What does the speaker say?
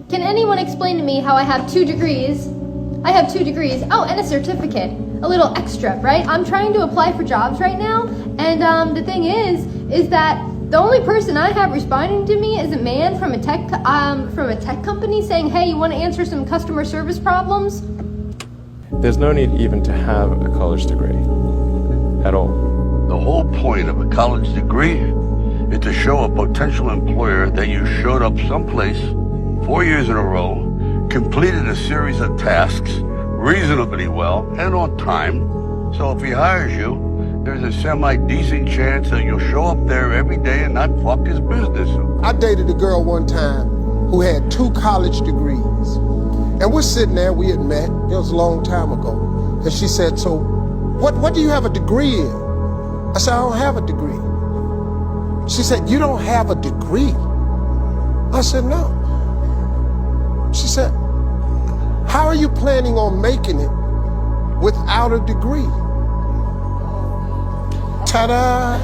Can anyone explain to me how I have 2 degrees? I have 2 degrees. Oh, and a certificate. A little extra, right? I'm trying to apply for jobs right now, and the thing is that the only person I have responding to me is a man from a tech company saying, "Hey, you want to answer some customer service problems?" There's no need even to have a college degree at all. The whole point of a college degree is to show a potential employer that you showed up someplace 4 years in a row, completed a series of tasks reasonably well and on time. So if he hires you, there's a semi-decent chance that you'll show up there every day and not fuck his business. I dated a girl one time who had 2 college degrees. And we're sitting there, we had met, it was a long time ago. And she said, "So what do you have a degree in?" I said, "I don't have a degree." She said, "You don't have a degree?" I said, "No." She said, "How are you planning on making it without a degree?" Ta-da!